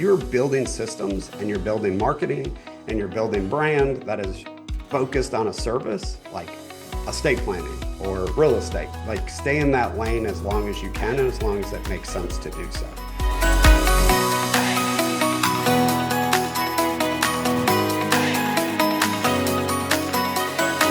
you're building systems and you're building marketing and you're building brand that is focused on a service like estate planning or real estate, like stay in that lane as long as you can and as long as it makes sense to do so.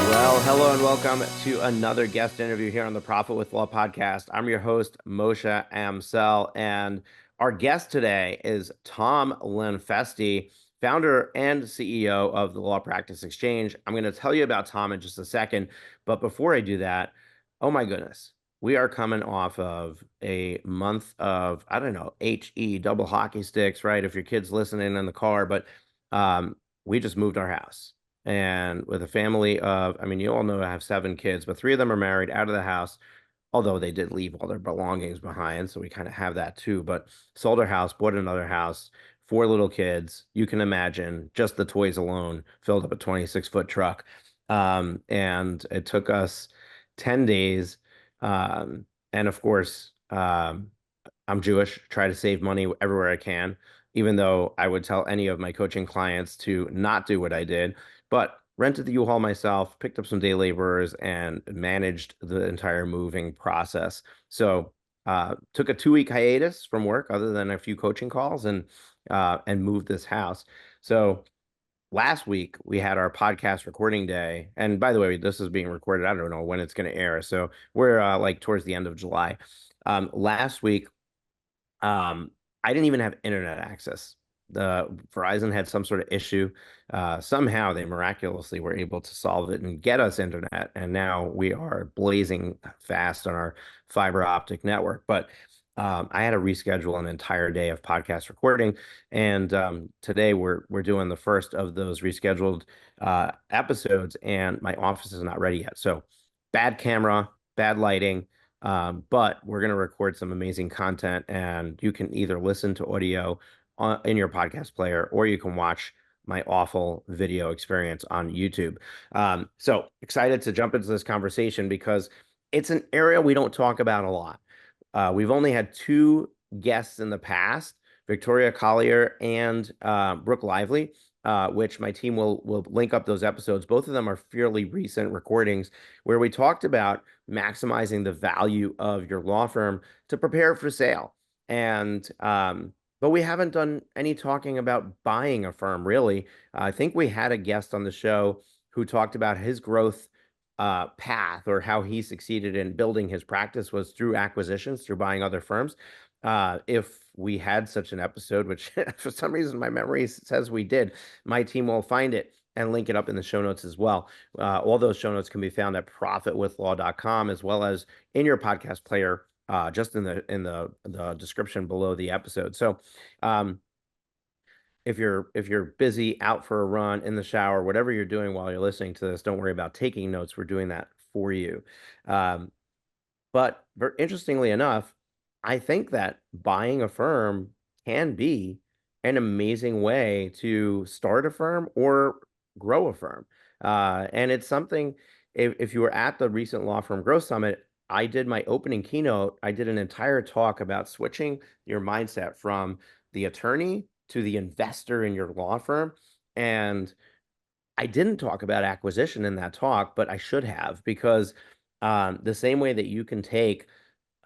Well, hello and welcome to another guest interview here on the Profit with Law podcast. I'm your host, Moshe Amsel, and our guest today is Tom Lenfestey, founder and CEO of the Law Practice Exchange. I'm going to tell you about Tom in just a second, but before I do that, oh my goodness, we are coming off of a month of, I don't know, HE, double hockey sticks, right? If your kid's listening in the car, but we just moved our house. And with a family of, I mean, you all know I have 7 kids, but 3 of them are married, out of the house, although they did leave all their belongings behind. So we kind of have that too. But sold our house, bought another house, 4 little kids. You can imagine just the toys alone filled up a 26-foot truck. And it took us 10 days. And of course, I'm Jewish, try to save money everywhere I can, even though I would tell any of my coaching clients to not do what I did. But rented the U-Haul myself, picked up some day laborers, and managed the entire moving process. So took a 2-week hiatus from work, other than a few coaching calls, and moved this house. So last week we had our podcast recording day, and by the way, this is being recorded. I don't know when it's going to air, so we're like towards the end of July. Last week, I didn't even have internet access. The Verizon had some sort of issue. Somehow they miraculously were able to solve it and get us internet. And now we are blazing fast on our fiber optic network. But I had to reschedule an entire day of podcast recording. And today we're doing the first of those rescheduled episodes, and my office is not ready yet. So bad camera, bad lighting. But we're going to record some amazing content, and you can either listen to audio in your podcast player, or you can watch my awful video experience on YouTube. So excited to jump into this conversation because it's an area we don't talk about a lot. We've only had 2 guests in the past, Victoria Collier and Brooke Lively, which my team will link up those episodes. Both of them are fairly recent recordings where we talked about maximizing the value of your law firm to prepare for sale. And but we haven't done any talking about buying a firm, really. I think we had a guest on the show who talked about his growth path, or how he succeeded in building his practice was through acquisitions, through buying other firms. If we had such an episode, which for some reason my memory says we did, my team will find it and link it up in the show notes as well. All those show notes can be found at profitwithlaw.com, as well as in your podcast player, just in the description below the episode. So if you're busy, out for a run, in the shower, whatever you're doing while you're listening to this, don't worry about taking notes. We're doing that for you. But interestingly enough, I think that buying a firm can be an amazing way to start a firm or grow a firm. And it's something, if you were at the recent Law Firm Growth Summit, I did my opening keynote. I did an entire talk about switching your mindset from the attorney to the investor in your law firm. And I didn't talk about acquisition in that talk, but I should have, because the same way that you can take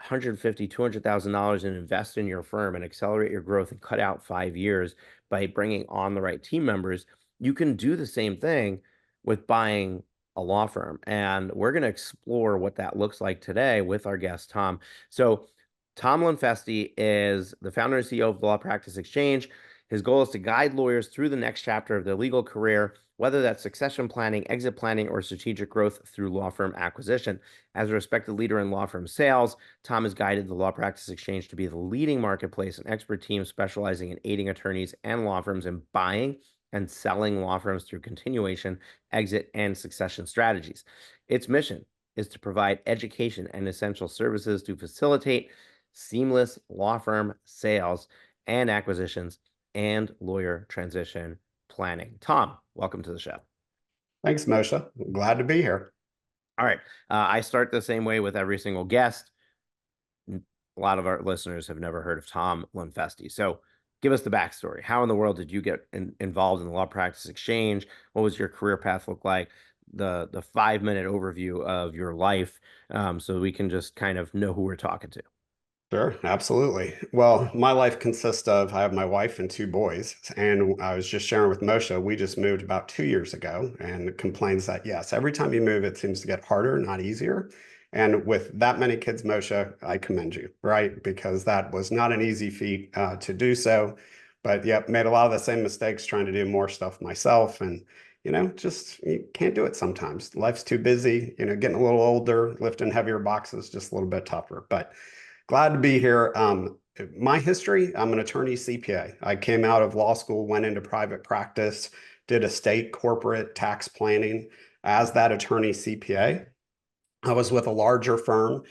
$150,000, $200,000 and invest in your firm and accelerate your growth and cut out 5 years by bringing on the right team members, you can do the same thing with buying a law firm. And we're going to explore what that looks like today with our guest, Tom. So Tom Lenfestey is the founder and CEO of the Law Practice Exchange. His goal is to guide lawyers through the next chapter of their legal career, whether that's succession planning, exit planning, or strategic growth through law firm acquisition. As a respected leader in law firm sales, Tom has guided the Law Practice Exchange to be the leading marketplace and expert team specializing in aiding attorneys and law firms in buying and selling law firms through continuation, exit, and succession strategies. Its mission is to provide education and essential services to facilitate seamless law firm sales and acquisitions and lawyer transition planning. Tom, welcome to the show. Thanks, Moshe. I'm glad to be here. All right. I start the same way with every single guest. A lot of our listeners have never heard of Tom Lenfestey. So give us the backstory. How in the world did you get involved in the law practice exchange? What was your career path look like? The 5 minute overview of your life, so we can just kind of know who we're talking to. Sure, absolutely. Well, my life consists of I have my wife and two boys, and I was just sharing with Moshe, we just moved about 2 years ago, and complains that yes, every time you move, it seems to get harder, not easier. And with that many kids, Moshe, I commend you, right? Because that was not an easy feat to do so. But yep, made a lot of the same mistakes trying to do more stuff myself, and just you can't do it sometimes. Life's too busy. Getting a little older, lifting heavier boxes, just a little bit tougher. But glad to be here. My history, I'm an attorney CPA. I came out of law school, went into private practice, did estate, corporate, tax planning as that attorney CPA. I was with a larger firm,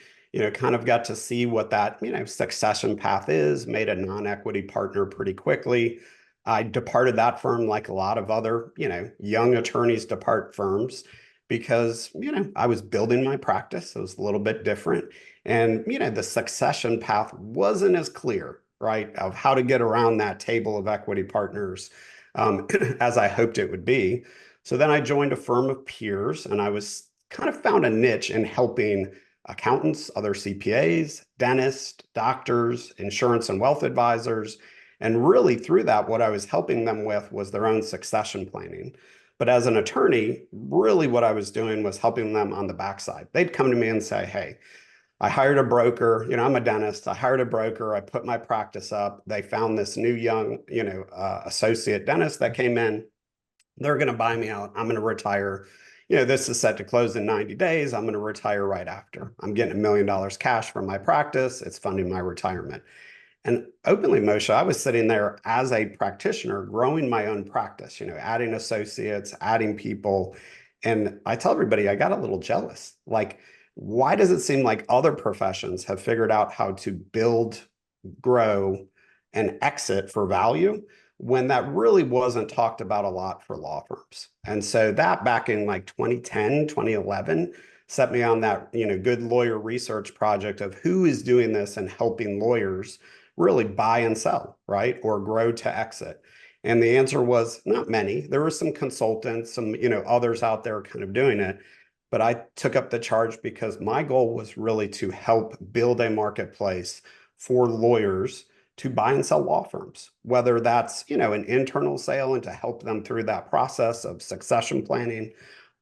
kind of got to see what that, succession path is, made a non-equity partner pretty quickly. I departed that firm like a lot of other, young attorneys depart firms because, I was building my practice. It was a little bit different. And, the succession path wasn't as clear, right, of how to get around that table of equity partners as I hoped it would be. So then I joined a firm of peers, and I was kind of found a niche in helping accountants, other CPAs, dentists, doctors, insurance and wealth advisors. And really through that, what I was helping them with was their own succession planning. But as an attorney, really what I was doing was helping them on the backside. They'd come to me and say, hey, I hired a broker, I'm a dentist. I hired a broker. I put my practice up. They found this new young, associate dentist that came in. They're going to buy me out. I'm going to retire. This is set to close in 90 days. I'm going to retire right after. I'm getting $1 million cash from my practice. It's funding my retirement. And openly, Moshe, I was sitting there as a practitioner growing my own practice, adding associates, adding people. And I tell everybody I got a little jealous. Like, why does it seem like other professions have figured out how to build, grow, and exit for value when that really wasn't talked about a lot for law firms? And so that back in like 2010, 2011, set me on that, good lawyer research project of who is doing this and helping lawyers really buy and sell, right? Or grow to exit. And the answer was not many. There were some consultants, some, others out there kind of doing it. But I took up the charge because my goal was really to help build a marketplace for lawyers to buy and sell law firms, whether that's, an internal sale and to help them through that process of succession planning,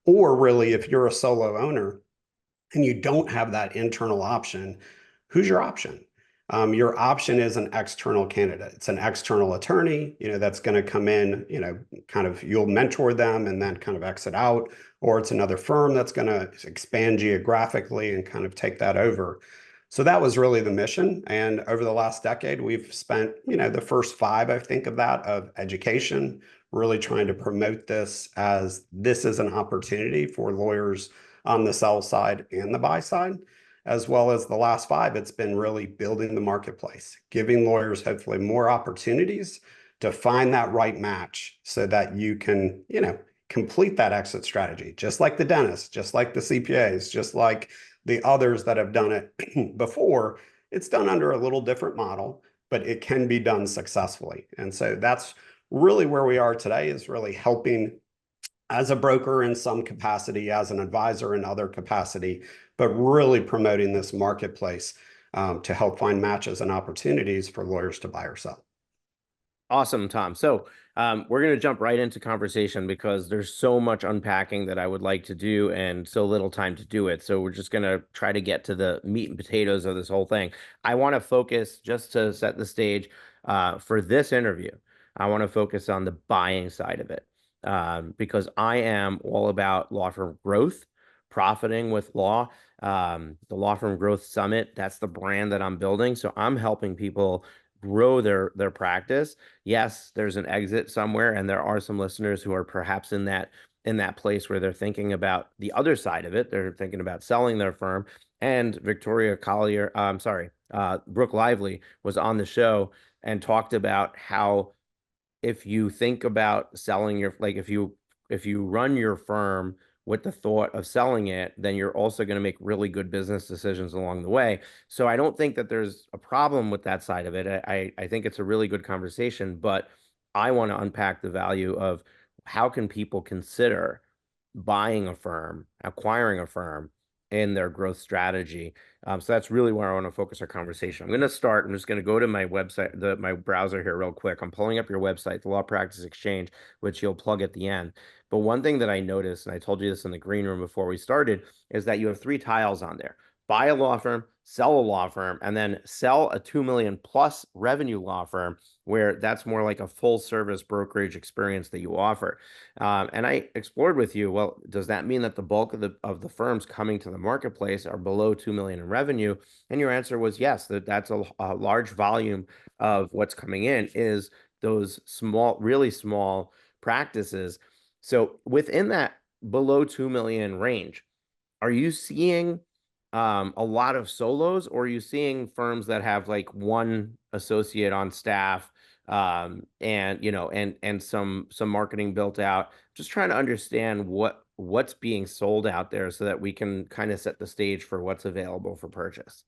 or really if you're a solo owner and you don't have that internal option, who's your option? Your option is an external candidate. It's an external attorney, that's going to come in, kind of you'll mentor them and then kind of exit out, or it's another firm that's going to expand geographically and kind of take that over. So that was really the mission. And over the last decade, we've spent, the first five, I think, of that of education, really trying to promote this as this is an opportunity for lawyers on the sell side and the buy side, as well as the last five, it's been really building the marketplace, giving lawyers hopefully more opportunities to find that right match so that you can, complete that exit strategy, just like the dentists, just like the CPAs, just like the others that have done it before. It's done under a little different model, but it can be done successfully. And so that's really where we are today, is really helping as a broker in some capacity, as an advisor in other capacity, but really promoting this marketplace to help find matches and opportunities for lawyers to buy or sell. Awesome, Tom. So we're going to jump right into conversation because there's so much unpacking that I would like to do and so little time to do it. So we're just going to try to get to the meat and potatoes of this whole thing. I want to focus, just to set the stage for this interview, I want to focus on the buying side of it, because I am all about law firm growth, profiting with law. The Law Firm Growth Summit, that's the brand that I'm building. So I'm helping people grow their practice. Yes, there's an exit somewhere, and there are some listeners who are perhaps in that place where they're thinking about the other side of it. They're thinking about selling their firm. And Victoria Collier, Brooke Lively was on the show and talked about how if you think about selling your, like if you run your firm with the thought of selling it, then you're also going to make really good business decisions along the way. So I don't think that there's a problem with that side of it. I think it's a really good conversation, but I want to unpack the value of how can people consider buying a firm, acquiring a firm in their growth strategy. So that's really where I want to focus our conversation. I'm just going to go to my website, my browser here real quick. I'm pulling up your website, the Law Practice Exchange, which you'll plug at the end. But one thing that I noticed, and I told you this in the green room before we started, is that you have three tiles on there: buy a law firm, sell a law firm, and then sell a 2 million plus revenue law firm, where that's more like a full service brokerage experience that you offer. And I explored with you, well, does that mean that the bulk of the firms coming to the marketplace are below 2 million in revenue? And your answer was yes, that's a large volume of what's coming in is those small, really small practices. So within that below 2 million range, are you seeing a lot of solos, or are you seeing firms that have like one associate on staff, and some marketing built out? Just trying to understand what's being sold out there so that we can kind of set the stage for what's available for purchase.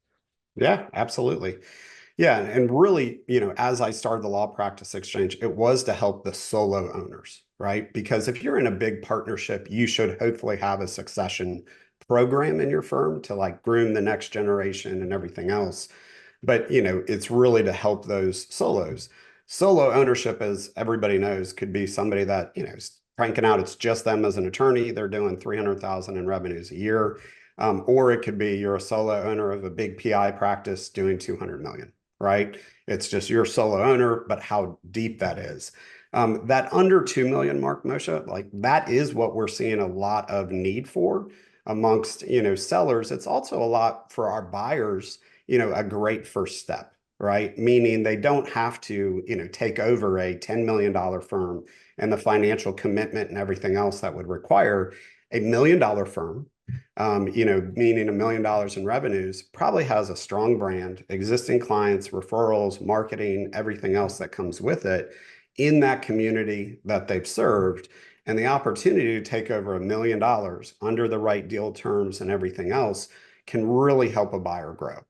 Yeah, absolutely. Yeah, and really, as I started the Law Practice Exchange, it was to help the solo owners, right? Because if you're in a big partnership, you should hopefully have a succession program in your firm to like groom the next generation and everything else. But, it's really to help those solos. Solo ownership, as everybody knows, could be somebody that, is cranking out, it's just them as an attorney. They're doing 300,000 in revenues a year. Or it could be you're a solo owner of a big PI practice doing 200 million, right? It's just you're a solo owner, but how deep that is. That under 2 million mark, Moshe, like that is what we're seeing a lot of need for amongst, sellers. It's also a lot for our buyers, a great first step, right? Meaning they don't have to, take over a $10 million firm and the financial commitment and everything else that would require a $1 million firm, meaning $1 million in revenues, probably has a strong brand, existing clients, referrals, marketing, everything else that comes with it in that community that they've served. And the opportunity to take over $1 million under the right deal terms and everything else can really help a buyer grow.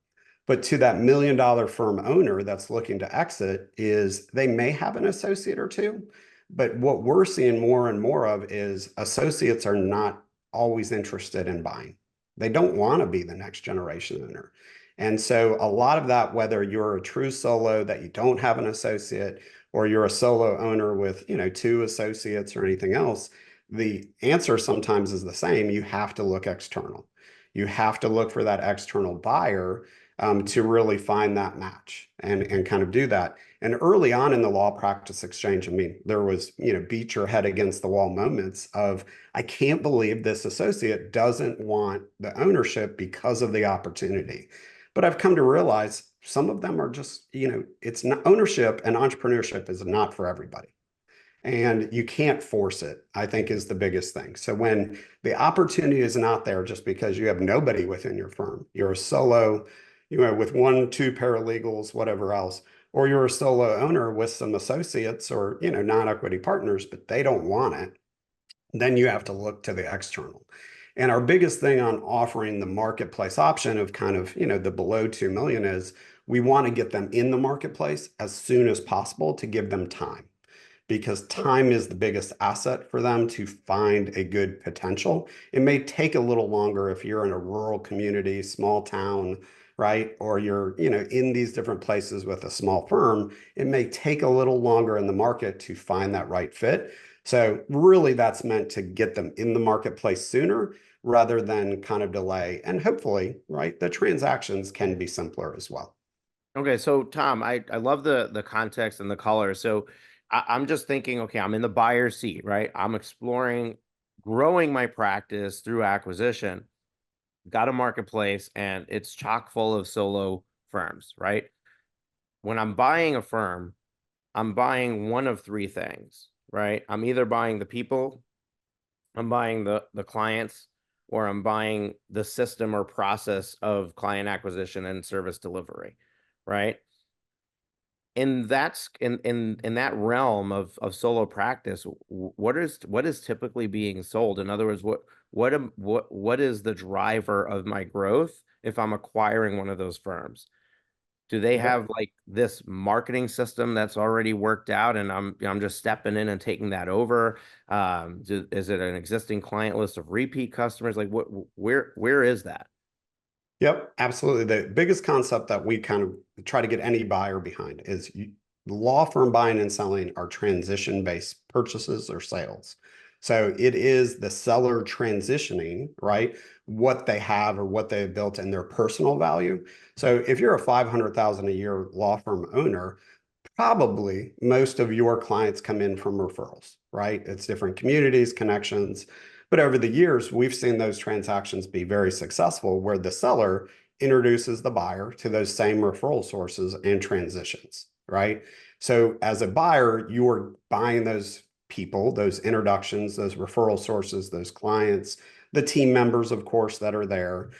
But to that $1 million firm owner that's looking to exit, is they may have an associate or two, but what we're seeing more and more of is associates are not always interested in buying. They don't want to be the next generation owner. And so a lot of that, whether you're a true solo that you don't have an associate, or you're a solo owner with, two associates or anything else, the answer sometimes is the same. You have to look external. You have to look for that external buyer, to really find that match and kind of do that. And early on in the Law Practice Exchange, I mean, there was, beat your head against the wall moments of, I can't believe this associate doesn't want the ownership because of the opportunity. But I've come to realize some of them are just, it's not, ownership and entrepreneurship is not for everybody. And you can't force it, I think, is the biggest thing. So when the opportunity is not there just because you have nobody within your firm, you're a solo, with one, two paralegals, whatever else, or you're a solo owner with some associates or, non-equity partners, but they don't want it, then you have to look to the external. And our biggest thing on offering the marketplace option of kind of, the below 2 million is we want to get them in the marketplace as soon as possible to give them time, because time is the biggest asset for them to find a good potential. It may take a little longer if you're in a rural community, small town, right? Or you're, in these different places with a small firm, it may take a little longer in the market to find that right fit. So really that's meant to get them in the marketplace sooner rather than kind of delay. And hopefully, right, the transactions can be simpler as well. Okay, so Tom, I love the context and the color. So I'm just thinking, okay, I'm in the buyer seat, right? I'm exploring growing my practice through acquisition. Got a marketplace, and it's chock full of solo firms, right? When I'm buying a firm, I'm buying one of three things, right? I'm either buying the people, I'm buying the clients, or I'm buying the system or process of client acquisition and service delivery, right? in that realm of solo practice, what is typically being sold? In other words, what is the driver of my growth if I'm acquiring one of those firms? Do they Yep. have like this marketing system that's already worked out and I'm just stepping in and taking that over? Is it an existing client list of repeat customers? Like where is that? Yep, absolutely. The biggest concept that we kind of try to get any buyer behind is law firm buying and selling are transition-based purchases or sales. So it is the seller transitioning, right? What they have or what they have built in their personal value. So if you're a 500,000 a year law firm owner, probably most of your clients come in from referrals, right? It's different communities, connections. But over the years, we've seen those transactions be very successful where the seller introduces the buyer to those same referral sources and transitions, right? So as a buyer, you're buying those people, those introductions, those referral sources, those clients, the team members, of course, that are there.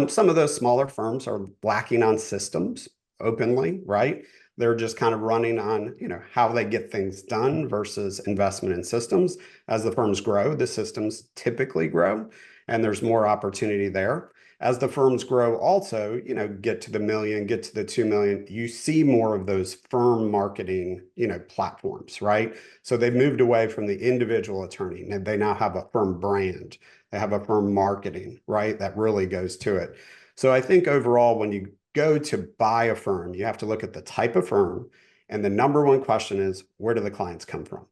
Some of those smaller firms are lacking on systems openly, right? They're just kind of running on, how they get things done versus investment in systems. As the firms grow, the systems typically grow, and there's more opportunity there. As the firms grow also, get to the million, get to the 2 million, you see more of those firm marketing, platforms, right? So they've moved away from the individual attorney, and they now have a firm brand. They have a firm marketing, right? That really goes to it. So I think overall, when you go to buy a firm, you have to look at the type of firm. And the number one question is, where do the clients come from?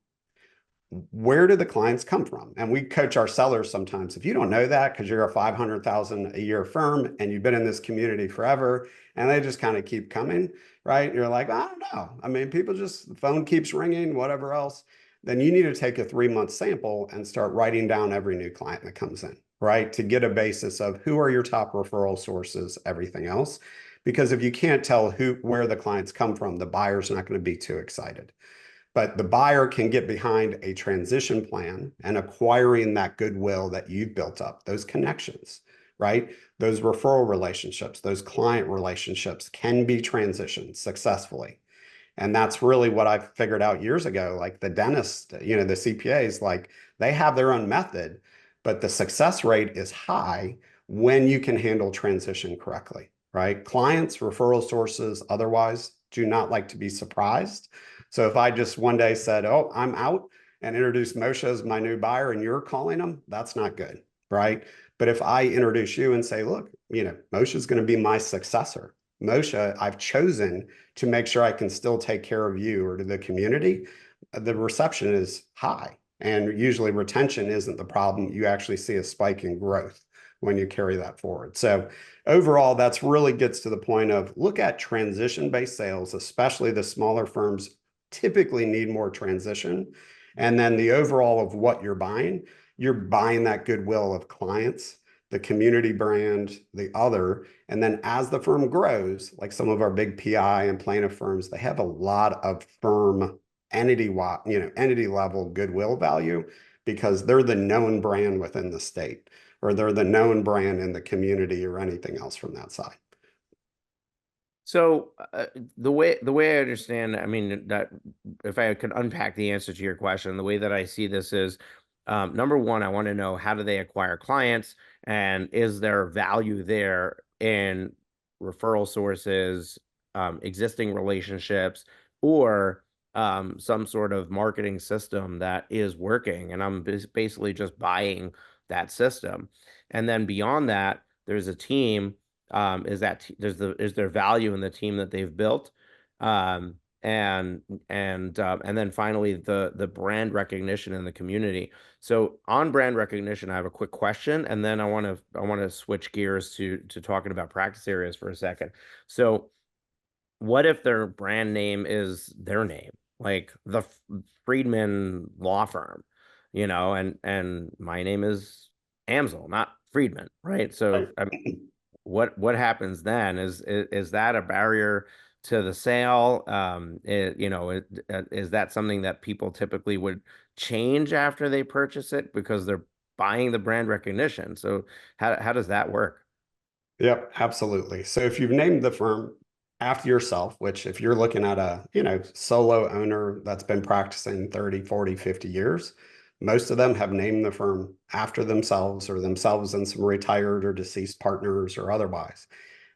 Where do the clients come from? And we coach our sellers sometimes. If you don't know that because you're a 500,000 a year firm and you've been in this community forever and they just kind of keep coming, right? You're like, I don't know. I mean, people just, the phone keeps ringing, whatever else. Then you need to take a 3-month sample and start writing down every new client that comes in, right? To get a basis of who are your top referral sources, everything else. Because if you can't tell where the clients come from, the buyer's not going to be too excited. But the buyer can get behind a transition plan and acquiring that goodwill that you've built up, those connections, right? Those referral relationships, those client relationships can be transitioned successfully. And that's really what I figured out years ago. Like the dentist, the CPAs, like they have their own method, but the success rate is high when you can handle transition correctly, right? Clients, referral sources, otherwise do not like to be surprised. So if I just one day said, oh, I'm out and introduced Moshe as my new buyer and you're calling them, that's not good, right? But if I introduce you and say, look, Moshe is going to be my successor. Moshe, I've chosen to make sure I can still take care of you or to the community, the reception is high. And usually retention isn't the problem. You actually see a spike in growth when you carry that forward. So overall, that's really gets to the point of look at transition-based sales, especially the smaller firms typically need more transition. And then the overall of what you're buying that goodwill of clients, the community brand, the other. And then as the firm grows, like some of our big PI and plaintiff firms, they have a lot of firm entity level goodwill value because they're the known brand within the state or they're the known brand in the community or anything else from that side. So the way I understand, I mean, that if I could unpack the answer to your question, the way that I see this is, number one, I want to know how do they acquire clients, and is there value there in referral sources, existing relationships, or some sort of marketing system that is working, and I'm basically just buying that system, and then beyond that, there's a team is there value in the team that they've built, um, and then finally the brand recognition in the community. So on brand recognition, I have a quick question, and then I want to switch gears to talking about practice areas for a second. So what if their brand name is their name, like the Friedman Law Firm, and my name is Amsel, not Friedman, right? So I what happens then is that a barrier to the sale? Is that something that people typically would change after they purchase it because they're buying the brand recognition? So how does that work? Yep, absolutely. So if you've named the firm after yourself, which if you're looking at a, solo owner that's been practicing 30, 40, 50 years, most of them have named the firm after themselves or themselves and some retired or deceased partners or otherwise.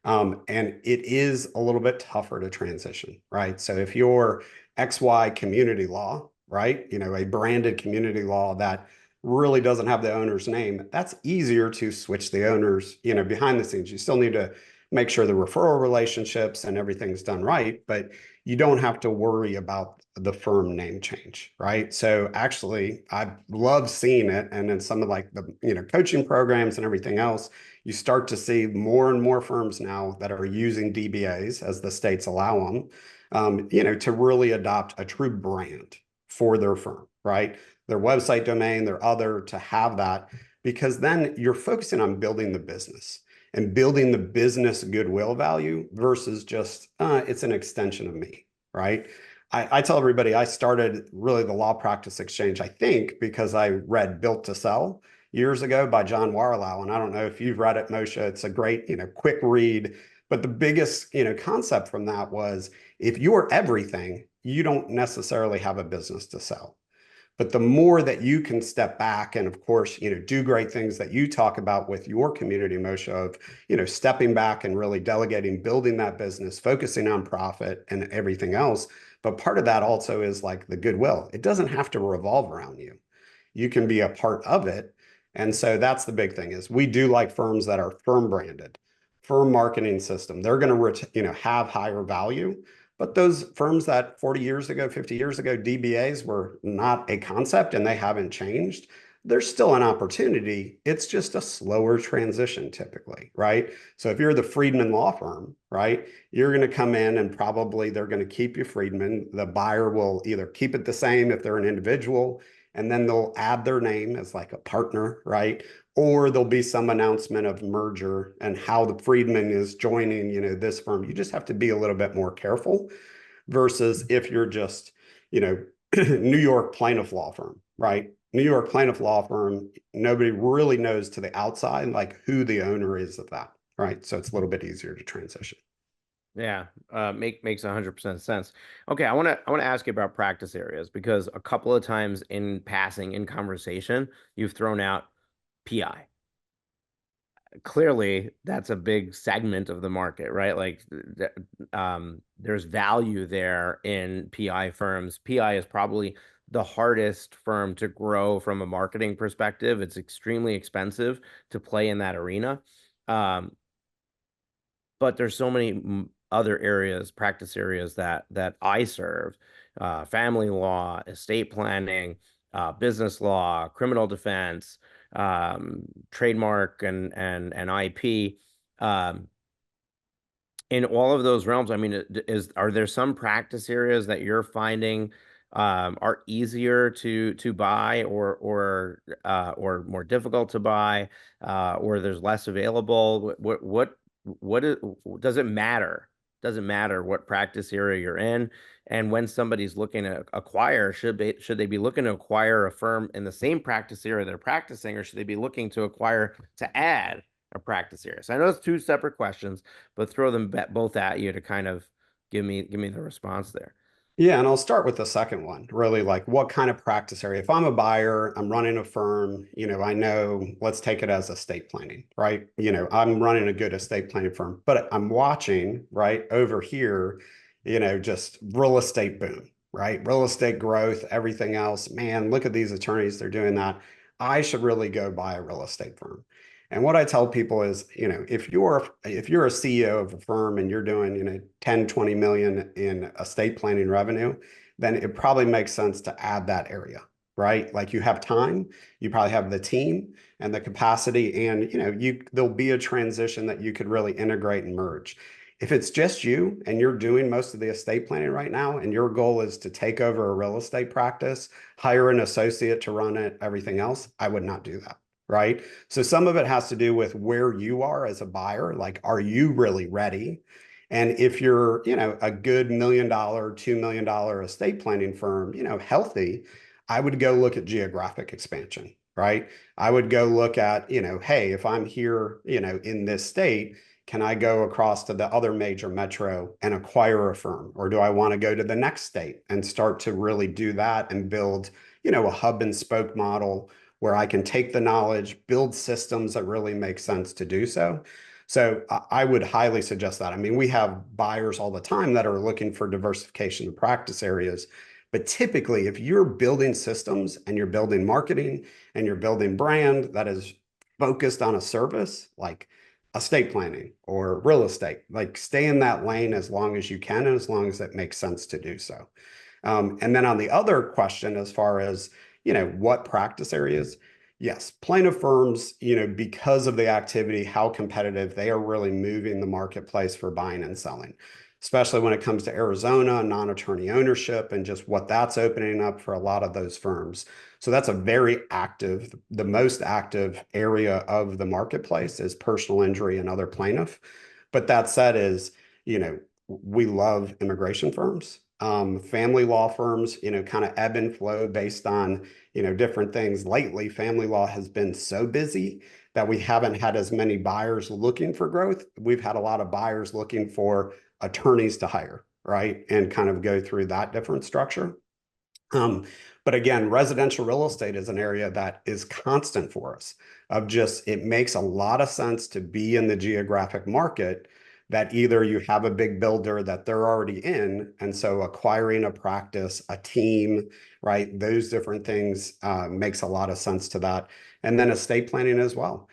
And it is a little bit tougher to transition, right? So if you're XY community law, right, a branded community law that really doesn't have the owner's name, that's easier to switch the owners, behind the scenes. You still need to make sure the referral relationships and everything's done right, but you don't have to worry about the firm name change, right? So actually, I love seeing it. And in some of like the, coaching programs and everything else, you start to see more and more firms now that are using DBAs as the states allow them, to really adopt a true brand for their firm, right? Their website domain, their other, to have that, because then you're focusing on building the business and building the business goodwill value versus just, it's an extension of me, right? I tell everybody I started really the Law Practice Exchange, I think, because I read Built to Sell years ago by John Warlow. And I don't know if you've read it, Moshe. It's a great, quick read. But the biggest, concept from that was if you're everything, you don't necessarily have a business to sell. But the more that you can step back and, of course, do great things that you talk about with your community, Moshe, of, stepping back and really delegating, building that business, focusing on profit and everything else. But part of that also is like the goodwill. It doesn't have to revolve around you. You can be a part of it. And so that's the big thing is we do like firms that are firm branded, firm marketing system. They're going to, have higher value. But those firms that 40 years ago, 50 years ago, DBAs were not a concept and they haven't changed, there's still an opportunity. It's just a slower transition typically, right? So if you're the Friedman law firm, right, you're going to come in and probably they're going to keep you Friedman. The buyer will either keep it the same if they're an individual, and then they'll add their name as like a partner, right? Or there'll be some announcement of merger and how the Friedman is joining, this firm. You just have to be a little bit more careful versus if you're just, New York plaintiff law firm, right? New York plaintiff law firm, nobody really knows to the outside, like who the owner is of that, right? So it's a little bit easier to transition. Yeah, makes 100% sense. Okay, I want to ask you about practice areas because a couple of times in passing in conversation, you've thrown out PI. Clearly, that's a big segment of the market, right? Like, there's value there in PI firms. PI is probably the hardest firm to grow from a marketing perspective. It's extremely expensive to play in that arena. Um, but there's so many other areas, practice areas that I serve, family law, estate planning, business law, criminal defense, trademark and IP. Um, in all of those realms, I mean, are there some practice areas that you're finding are easier to buy or more difficult to buy, or there's less available? What is, does it matter? Does it matter what practice area you're in? And when somebody's looking to acquire, should they be looking to acquire a firm in the same practice area they're practicing, or should they be looking to acquire to add a practice area? So I know it's two separate questions, but throw them both at you to kind of give me the response there. Yeah, and I'll start with the second one. Really, like what kind of practice area? If I'm a buyer, I'm running a firm, I know, let's take it as estate planning, right? I'm running a good estate planning firm, but I'm watching, right, over here, just real estate boom, right? Real estate growth, everything else. Man, look at these attorneys, they're doing that. I should really go buy a real estate firm. And what I tell people is, if you're a CEO of a firm and you're doing, 10, 20 million in estate planning revenue, then it probably makes sense to add that area, right? Like you have time, you probably have the team and the capacity, and there'll be a transition that you could really integrate and merge. If it's just you and you're doing most of the estate planning right now, and your goal is to take over a real estate practice, hire an associate to run it, everything else, I would not do that. Right. So some of it has to do with where you are as a buyer. Like, are you really ready? And if you're, a good $1 million, $2 million estate planning firm, healthy, I would go look at geographic expansion, right? I would go look at, hey, if I'm here, in this state, can I go across to the other major metro and acquire a firm? Or do I want to go to the next state and start to really do that and build, a hub and spoke model where I can take the knowledge, build systems that really make sense to do so. So I would highly suggest that. I mean, we have buyers all the time that are looking for diversification of practice areas. But typically, if you're building systems and you're building marketing and you're building brand that is focused on a service like estate planning or real estate, like stay in that lane as long as you can and as long as it makes sense to do so. And then on the other question, as far as, what practice areas, yes, plaintiff firms, because of the activity, how competitive they are really moving the marketplace for buying and selling, especially when it comes to Arizona, non-attorney ownership, and just what that's opening up for a lot of those firms. So that's a very active, the most active area of the marketplace is personal injury and other plaintiff. But that said is, we love immigration firms. Family law firms, kind of ebb and flow based on, different things. Lately, family law has been so busy that we haven't had as many buyers looking for growth. We've had a lot of buyers looking for attorneys to hire, right? And kind of go through that different structure. But again, residential real estate is an area that is constant for us of just, it makes a lot of sense to be in the geographic market that either you have a big builder that they're already in, and so acquiring a practice, a team, right? Those different things makes a lot of sense to that. And then estate planning as well.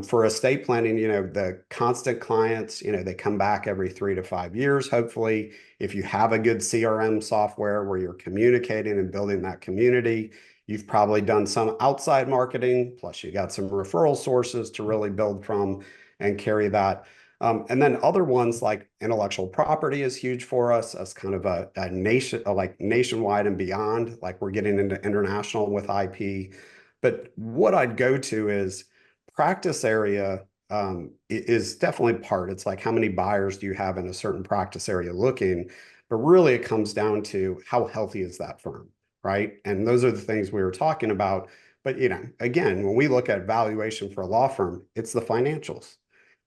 For estate planning, the constant clients, they come back every 3 to 5 years, hopefully. If you have a good CRM software where you're communicating and building that community, you've probably done some outside marketing, plus you got some referral sources to really build from and carry that. And then other ones like intellectual property is huge for us as kind of a nation, like nationwide and beyond, like we're getting into international with IP. But what I'd go to is practice area is definitely part. It's like how many buyers do you have in a certain practice area looking, but really it comes down to how healthy is that firm, right? And those are the things we were talking about. But again, when we look at valuation for a law firm, it's the financials.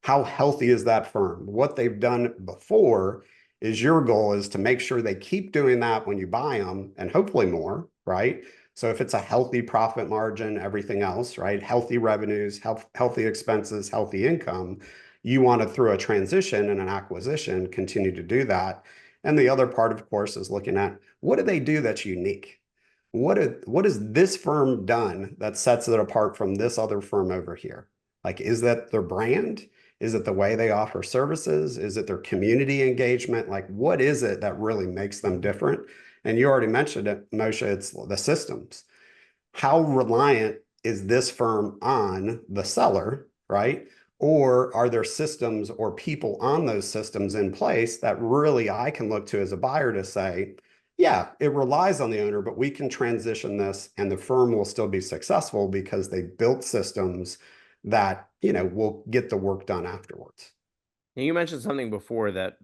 How healthy is that firm? What they've done before is your goal is to make sure they keep doing that when you buy them and hopefully more, right? So if it's a healthy profit margin, everything else, right? Healthy revenues, healthy expenses, healthy income, you want to, through a transition and an acquisition, continue to do that. And the other part, of course, is looking at what do they do that's unique? What has this firm done that sets it apart from this other firm over here? Like, is that their brand? Is it the way they offer services? Is it their community engagement? Like, what is it that really makes them different? And you already mentioned it, Moshe, it's the systems. How reliant is this firm on the seller, right? Or are there systems or people on those systems in place that really I can look to as a buyer to say, yeah, it relies on the owner, but we can transition this and the firm will still be successful because they built systems that, will get the work done afterwards. Now, you mentioned something before that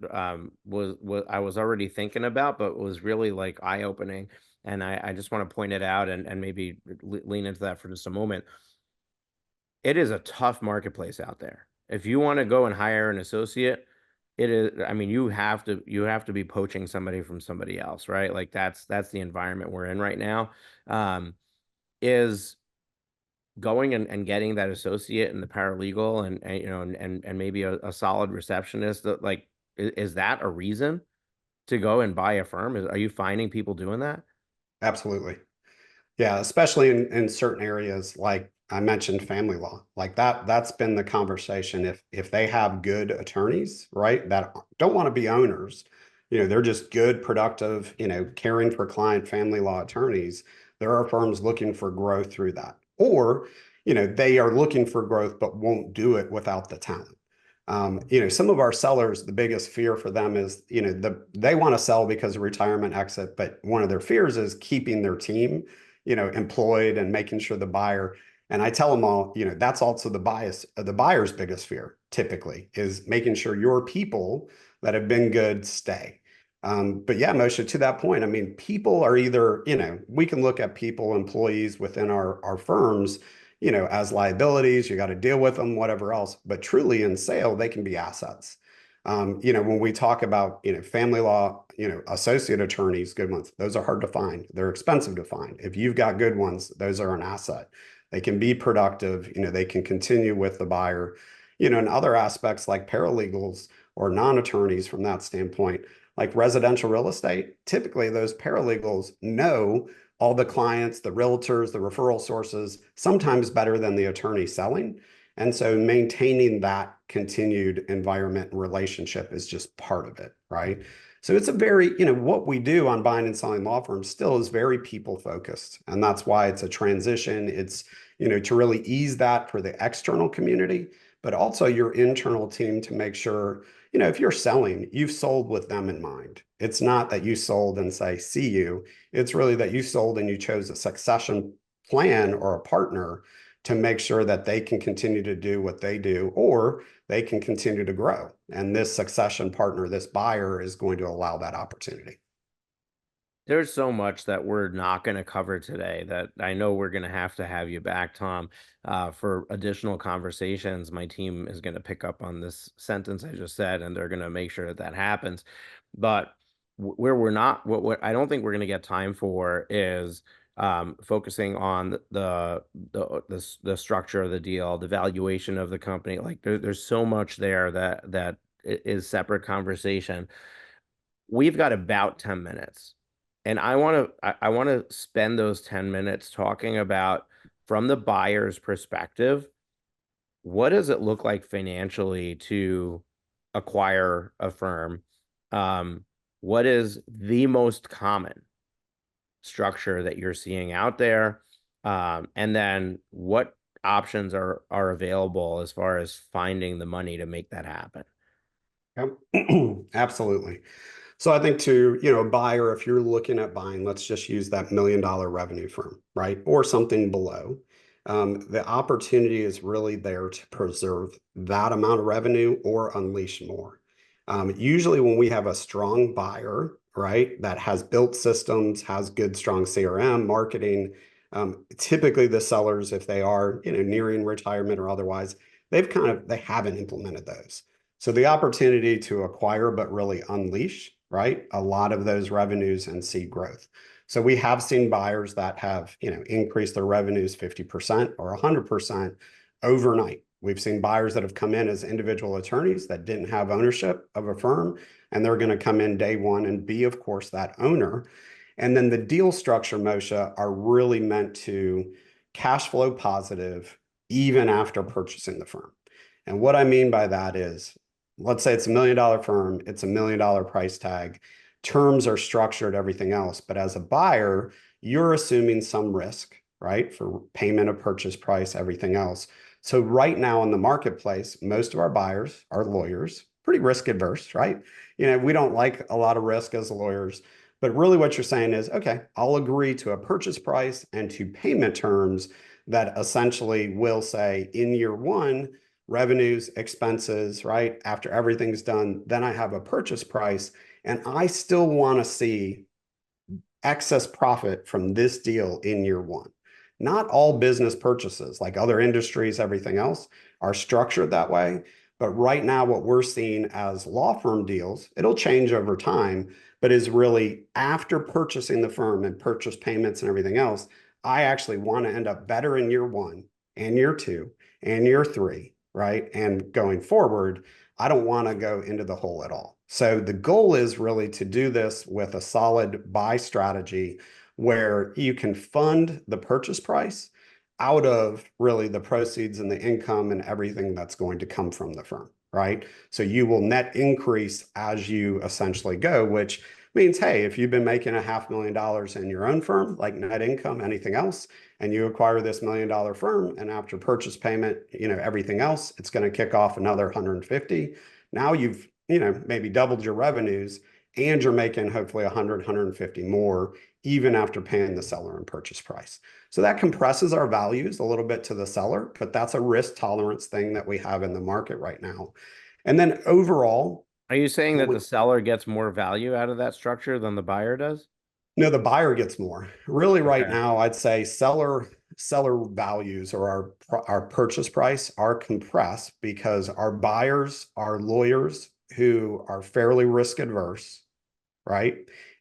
was I was already thinking about, but was really like eye-opening, and I just want to point it out and maybe lean into that for just a moment. It is a tough marketplace out there. If you want to go and hire an associate, it is, I mean, you have to be poaching somebody from somebody else, right? Like that's the environment we're in right now. Is going and getting that associate and the paralegal and maybe a solid receptionist that like is that a reason to go and buy a firm? Are you finding people doing that? Absolutely. Yeah, especially in certain areas, like I mentioned, family law, like that's been the conversation. If they have good attorneys, right, that don't want to be owners, they're just good, productive, caring for client family law attorneys. There are firms looking for growth through that. Or, they are looking for growth, but won't do it without the talent. Some of our sellers, the biggest fear for them is, they want to sell because of retirement exit, but one of their fears is keeping their team, employed and making sure the buyer. And I tell them all, that's also the buyer's biggest fear typically is making sure your people that have been good stay. But yeah, Moshe, to that point, I mean, people are either, we can look at people, employees within our firms, as liabilities. You got to deal with them, whatever else. But truly in sale, they can be assets. When we talk about, family law, associate attorneys, good ones, those are hard to find. They're expensive to find. If you've got good ones, those are an asset. They can be productive, they can continue with the buyer, and other aspects like paralegals or non-attorneys from that standpoint, like residential real estate, typically those paralegals know all the clients, the realtors, the referral sources, sometimes better than the attorney selling. And so maintaining that continued environment and relationship is just part of it, right? So it's a very, what we do on buying and selling law firms still is very people focused. And that's why it's a transition. It's, to really ease that for the external community, but also your internal team to make sure, if you're selling, you've sold with them in mind. It's not that you sold and say, see you. It's really that you sold and you chose a succession plan or a partner to make sure that they can continue to do what they do, or they can continue to grow. And this succession partner, this buyer, is going to allow that opportunity. There's so much that we're not going to cover today that I know we're going to have you back, Tom, for additional conversations. My team is going to pick up on this sentence I just said, and they're going to make sure that that happens. But where we're not, what I don't think we're going to get time for is focusing on the structure of the deal, the valuation of the company. Like there's so much there that is separate conversation. We've got about 10 minutes. And I want to spend those 10 minutes talking about, from the buyer's perspective, what does it look like financially to acquire a firm? What is the most common structure that you're seeing out there? And then what options are available as far as finding the money to make that happen? Yep. Absolutely. So I think to, a buyer, if you're looking at buying, let's just use that $1 million revenue firm, right? Or something below. The opportunity is really there to preserve that amount of revenue or unleash more. Usually when we have a strong buyer, right, that has built systems, has good, strong CRM, marketing, typically the sellers, if they are, nearing retirement or otherwise, they haven't implemented those. So the opportunity to acquire, but really unleash, right, a lot of those revenues and see growth. So we have seen buyers that have, increased their revenues 50% or 100% overnight. We've seen buyers that have come in as individual attorneys that didn't have ownership of a firm, and they're going to come in day one and be, of course, that owner. And then the deal structure, Moshe, are really meant to cash flow positive even after purchasing the firm. And what I mean by that is, let's say it's a $1 million firm, it's a $1 million price tag, terms are structured, everything else. But as a buyer, you're assuming some risk, right? For payment of purchase price, everything else. So right now in the marketplace, most of our buyers are lawyers, pretty risk adverse, right? We don't like a lot of risk as lawyers, but really what you're saying is, okay, I'll agree to a purchase price and to payment terms that essentially will say in year one, revenues, expenses, right? After everything's done, then I have a purchase price, and I still want to see excess profit from this deal in year one. Not all business purchases, like other industries, everything else, are structured that way. But right now, what we're seeing as law firm deals, it'll change over time, but is really after purchasing the firm and purchase payments and everything else, I actually want to end up better in year one and year two and year three, right? And going forward, I don't want to go into the hole at all. So the goal is really to do this with a solid buy strategy where you can fund the purchase price out of really the proceeds and the income and everything that's going to come from the firm, right? So you will net increase as you essentially go, which means, hey, if you've been making $500,000 in your own firm, like net income, anything else, and you acquire this $1 million firm, and after purchase payment, everything else, it's going to kick off another 150. Now you've, maybe doubled your revenues, and you're making hopefully 100, 150 more, even after paying the seller and purchase price. So that compresses our values a little bit to the seller, but that's a risk tolerance thing that we have in the market right now. And then overall, Are you saying that the seller gets more value out of that structure than the buyer does? no, the buyer gets more. Really, right Okay. now, I'd say seller seller values or our purchase price are compressed because our buyers are lawyers who are fairly risk adverse, right?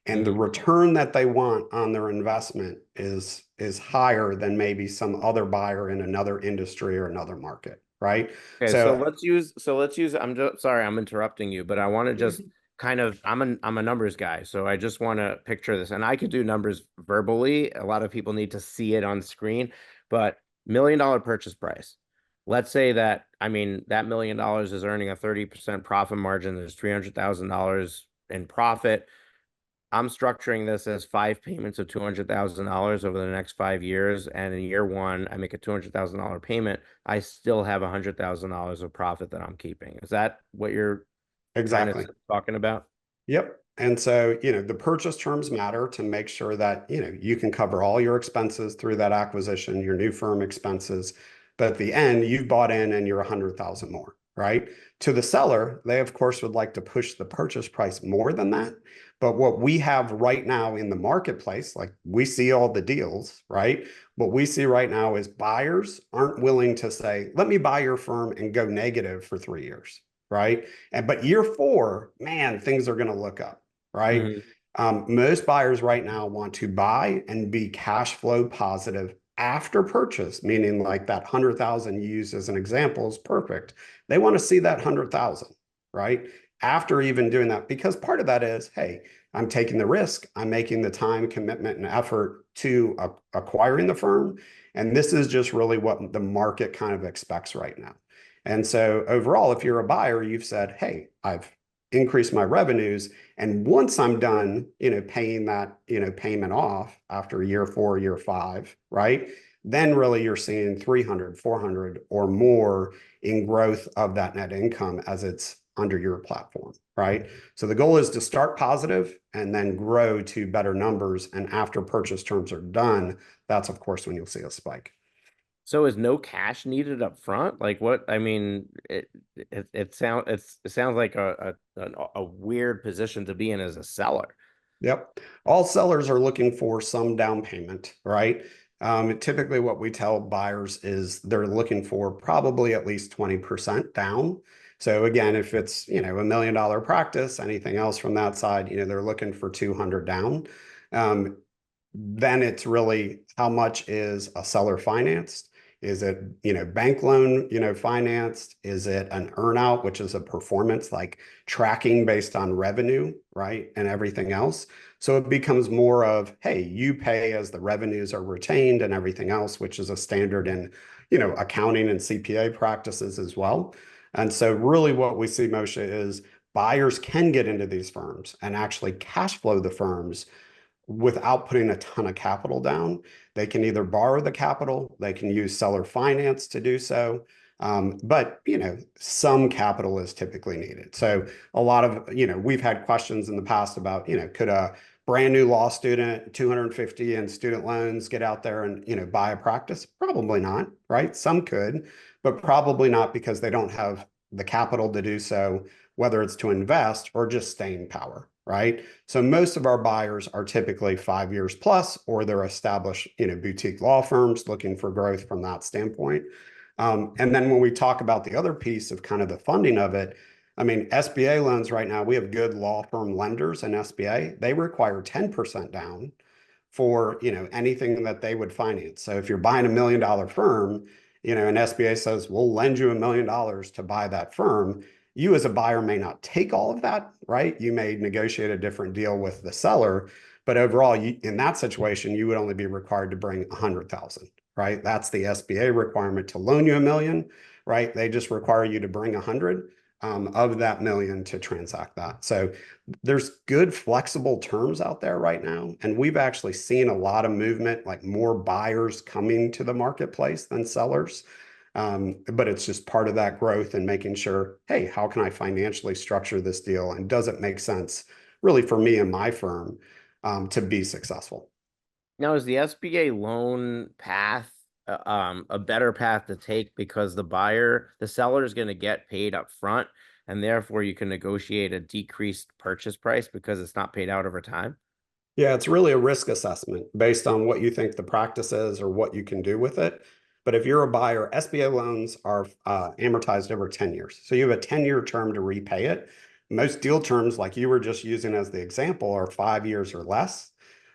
And the return that they want on their investment is higher than maybe some other buyer in another industry or another market, right? Okay, so So let's use I'm just sorry, I'm interrupting you, but I want to just kind of I'm a numbers guy, so I just want to picture this. And I could do numbers verbally. A lot of people need to see it on screen, but $1 million purchase price. Let's say that, I mean, that $1 million is earning a 30% profit margin. There's $300,000 in profit. I'm structuring this as 5 payments of $200,000 over the next 5 years. And in year one, I make a $200,000 payment. I still have $100,000 of profit that I'm keeping. Is that what you're kind of exactly. talking about? Yep. And so, the purchase terms matter to make sure that, you can cover all your expenses through that acquisition, your new firm expenses. But at the end, you've bought in and you're 100,000 more, right? To the seller, they of course would like to push the purchase price more than that. But what we have right now in the marketplace, like we see all the deals, right? What we see right now is buyers aren't willing to say, let me buy your firm and go negative for 3 years, right? But year four, man, things are going to look up, right? Mhm. Most buyers right now want to buy and be cash flow positive after purchase, meaning like that 100,000 used as an example is perfect. They want to see that 100,000, right? After even doing that, because part of that is, hey, I'm taking the risk, I'm making the time, commitment, and effort to acquiring the firm. And this is just really what the market kind of expects right now. And so overall, if you're a buyer, you've said, hey, I've increased my revenues. And once I'm done, paying that, payment off after year four, year five, right? Then really you're seeing 300, 400 or more in growth of that net income as it's under your platform, right? So the goal is to start positive and then grow to better numbers. And after purchase terms are done, that's of course when you'll see a spike. So is no cash needed up front? Like what? I mean, it sounds like a weird position to be in as a seller. Yep. All sellers are looking for some down payment, right? Typically, what we tell buyers is they're looking for probably at least 20% down. So again, if it's, $1 million practice, anything else from that side, they're looking for 200 down. Um, then it's really how much is a seller financed? Is it, bank loan, financed? Is it an earnout, which is a performance like tracking based on revenue, right? And everything else. So it becomes more of, hey, you pay as the revenues are retained and everything else, which is a standard in, accounting and CPA practices as well. And so really what we see, Moshe, is buyers can get into these firms and actually cash flow the firms without putting a ton of capital down. They can either borrow the capital, they can use seller finance to do so. But some capital is typically needed. So a lot of, we've had questions in the past about, could a brand new law student, 250 in student loans, get out there and, buy a practice? Probably not, right? Some could, but probably not because they don't have the capital to do so, whether it's to invest or just staying power, right? So most of our buyers are typically 5 years plus, or they're established, boutique law firms looking for growth from that standpoint. And then when we talk about the other piece of kind of the funding of it, I mean, SBA loans right now, we have good law firm lenders in SBA. They require 10% down for, anything that they would finance. So if you're buying $1 million firm, and SBA says, we'll lend you $1 million to buy that firm, you as a buyer may not take all of that, right? You may negotiate a different deal with the seller, but overall, in that situation, you would only be required to bring 100,000, right? That's the SBA requirement to loan you $1 million, right? They just require you to bring 100 of that million to transact that. So there's good flexible terms out there right now, and we've actually seen a lot of movement, like more buyers coming to the marketplace than sellers. But it's just part of that growth and making sure, hey, how can I financially structure this deal? And does it make sense really for me and my firm to be successful? Now, is the SBA loan path a better path to take because the seller is going to get paid up front, and therefore you can negotiate a decreased purchase price because it's not paid out over time? Yeah, it's really a risk assessment based on what you think the practice is or what you can do with it. But if you're a buyer, SBA loans are amortized over 10 years. So you have a 10-year term to repay it. Most deal terms, like you were just using as the example, are 5 years or less.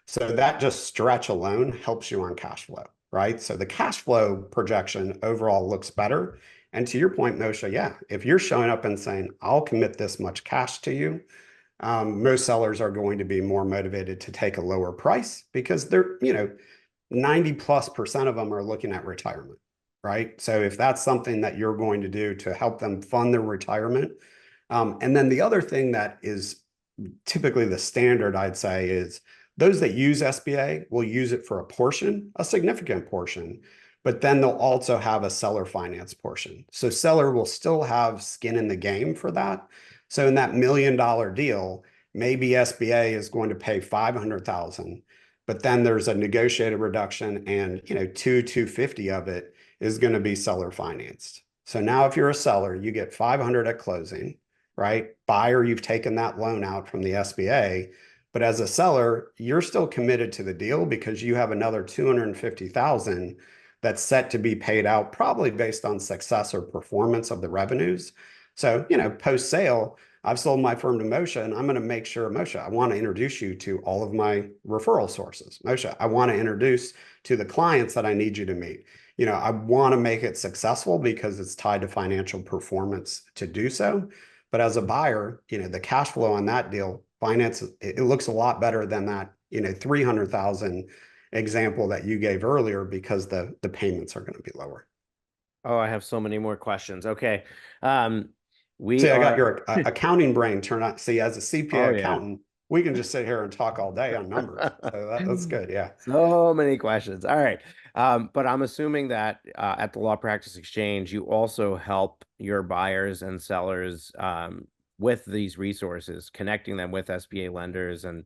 So that just stretch alone helps you on cash flow, right? So the cash flow projection overall looks better. And to your point, Moshe, yeah, if you're showing up and saying, I'll commit this much cash to you, most sellers are going to be more motivated to take a lower price because they're, 90+% of them are looking at retirement, right? So if that's something that you're going to do to help them fund their retirement. And then the other thing that is typically the standard, I'd say, is those that use SBA will use it for a portion, a significant portion, but then they'll also have a seller finance portion. So seller will still have skin in the game for that. So in that $1 million deal, maybe SBA is going to pay 500,000, but then there's a negotiated reduction and 250 of it is going to be seller financed. So now if you're a seller, you get 500 at closing, right? Buyer, you've taken that loan out from the SBA, but as a seller, you're still committed to the deal because you have another 250,000 that's set to be paid out, probably based on success or performance of the revenues. So, post sale, I've sold my firm to Moshe, and I'm going to make sure, Moshe, I want to introduce you to all of my referral sources. Moshe, I want to introduce to the clients that I need you to meet. I want to make it successful because it's tied to financial performance to do so. But as a buyer, the cash flow on that deal, finance, it looks a lot better than that, 300,000 example that you gave earlier because the payments are going to be lower. Oh, I have so many more questions. Okay. Um, we See, I got are, your accounting brain turn on. See, as a CPA oh yeah. accountant, we can just sit here and talk all day on numbers. So that's good. Yeah. So many questions. All right. But I'm assuming that at the Law Practice Exchange, you also help your buyers and sellers with these resources, connecting them with SBA lenders and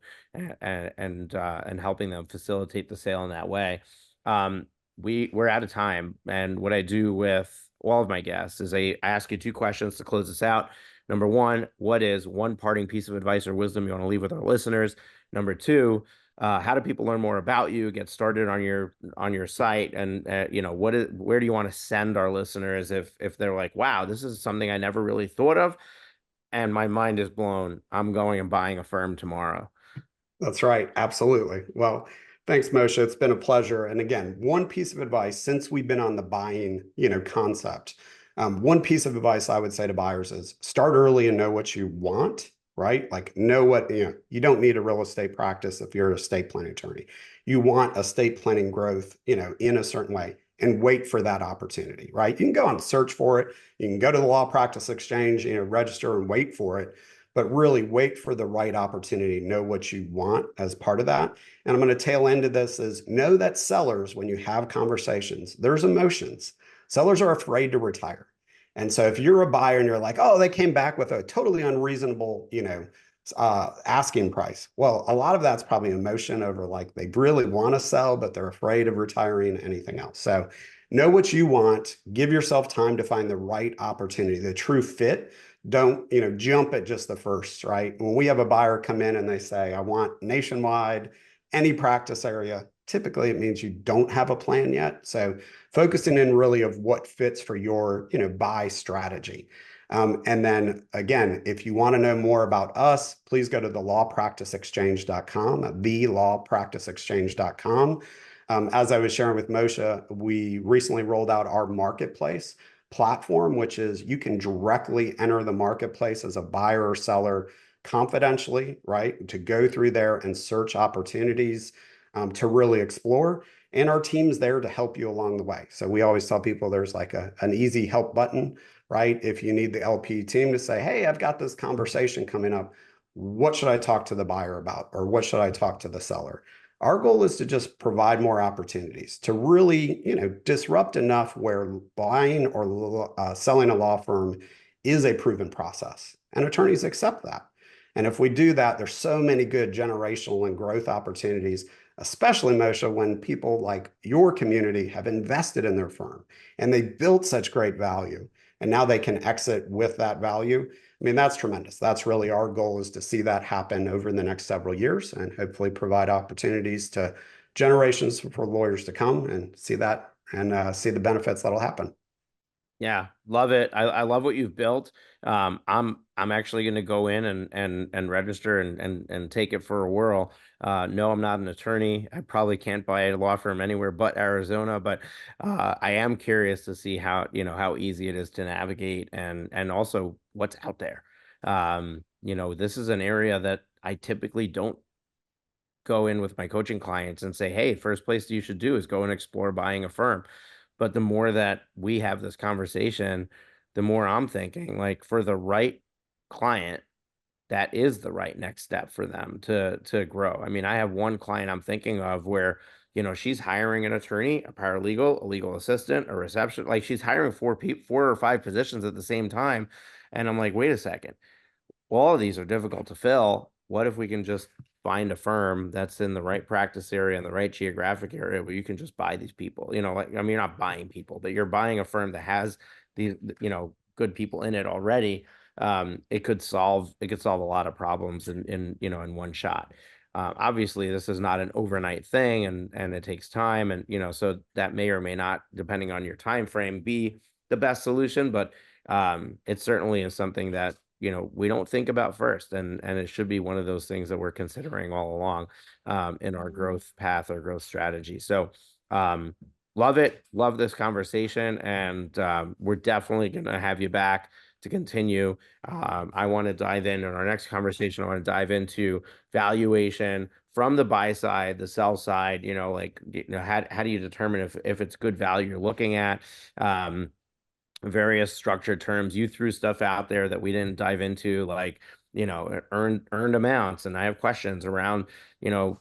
helping them facilitate the sale in that way. We're out of time, and what I do with all of my guests is I ask you two questions to close this out. Number one, what is one parting piece of advice or wisdom you want to leave with our listeners? Number two, how do people learn more about you, get started on your site, and where do you want to send our listeners if they're like, wow, this is something I never really thought of, and my mind is blown. I'm going and buying a firm tomorrow. That's right. Absolutely. Well, thanks, Moshe. It's been a pleasure. And again, one piece of advice since we've been on the buying, concept, one piece of advice I would say to buyers is start early and know what you want, right? Like know what, you don't need a real estate practice if you're a estate planning attorney. You want estate planning growth, in a certain way and wait for that opportunity, right? You can go and search for it. You can go to the Law Practice Exchange, register and wait for it, but really wait for the right opportunity, know what you want as part of that. And I'm going to tail into this is know that sellers, when you have conversations, there's emotions. Sellers are afraid to retire. And so if you're a buyer and you're like, oh, they came back with a totally unreasonable, asking price. Well, a lot of that's probably emotion over like they really want to sell, but they're afraid of retiring, anything else. So know what you want, give yourself time to find the right opportunity, the true fit. Don't, jump at just the first, right? When we have a buyer come in and they say, I want nationwide, any practice area, typically it means you don't have a plan yet. So focusing in really of what fits for your, buy strategy. And then again, if you want to know more about us, please go to thelawpracticeexchange.com, thelawpracticeexchange.com. As I was sharing with Moshe, we recently rolled out our marketplace platform, which is you can directly enter the marketplace as a buyer or seller confidentially, right? To go through there and search opportunities to really explore. And our team's there to help you along the way. So we always tell people there's like an easy help button, right? If you need the LP team to say, hey, I've got this conversation coming up. What should I talk to the buyer about? Or what should I talk to the seller? Our goal is to just provide more opportunities to really, disrupt enough where buying or selling a law firm is a proven process, and attorneys accept that. And if we do that, there's so many good generational and growth opportunities, especially Moshe, when people like your community have invested in their firm and they built such great value, and now they can exit with that value. I mean, that's tremendous. That's really our goal, is to see that happen over the next several years and hopefully provide opportunities to generations for lawyers to come and see that and see the benefits that'll happen. Yeah, love it. I love what you've built. I'm actually going to go in and register and take it for a whirl. No, I'm not an attorney. I probably can't buy a law firm anywhere but Arizona, but I am curious to see how, how easy it is to navigate and also what's out there. This is an area that I typically don't go in with my coaching clients and say, hey, first place you should do is go and explore buying a firm. But the more that we have this conversation, the more I'm thinking, like, for the right client, that is the right next step for them to grow. I mean, I have one client I'm thinking of where, she's hiring an attorney, a paralegal, a legal assistant, a reception. Like, she's hiring four or five positions at the same time. And I'm like, wait a second, all of these are difficult to fill. What if we can just find a firm that's in the right practice area and the right geographic area where you can just buy these people? Like, I mean, you're not buying people, but you're buying a firm that has these, good people in it already. It could solve a lot of problems in one shot. Obviously, this is not an overnight thing, and it takes time, and so that may or may not, depending on your time frame, be the best solution. But it certainly is something that we don't think about first, and it should be one of those things that we're considering all along in our growth path or growth strategy. So love it, love this conversation, and we're definitely going to have you back to continue. I want to dive in our next conversation. I want to dive into valuation from the buy side, the sell side. Like, how do you determine if it's good value you're looking at? Various structured terms. You threw stuff out there that we didn't dive into, like, earned amounts. And I have questions around,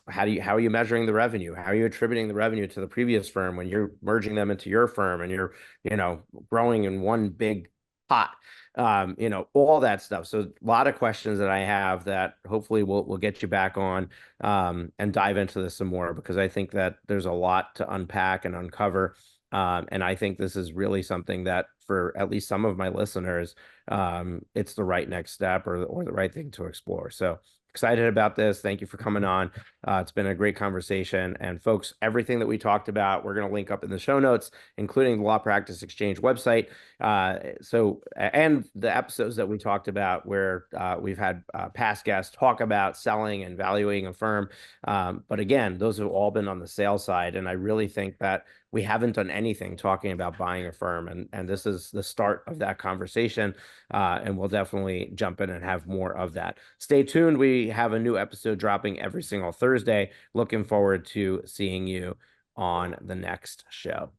how are you measuring the revenue? How are you attributing the revenue to the previous firm when you're merging them into your firm and you're, growing in one big pot? All that stuff. So a lot of questions that I have that hopefully we'll get you back on and dive into this some more, because I think that there's a lot to unpack and uncover. And I think this is really something that, for at least some of my listeners, it's the right next step or the right thing to explore. So excited about this. Thank you for coming on. It's been a great conversation. And folks, everything that we talked about, we're going to link up in the show notes, including the Law Practice Exchange website. And the episodes that we talked about where we've had past guests talk about selling and valuing a firm. But again, those have all been on the sales side. And I really think that we haven't done anything talking about buying a firm. And this is the start of that conversation. And we'll definitely jump in and have more of that. Stay tuned. We have a new episode dropping every single Thursday. Looking forward to seeing you on the next show.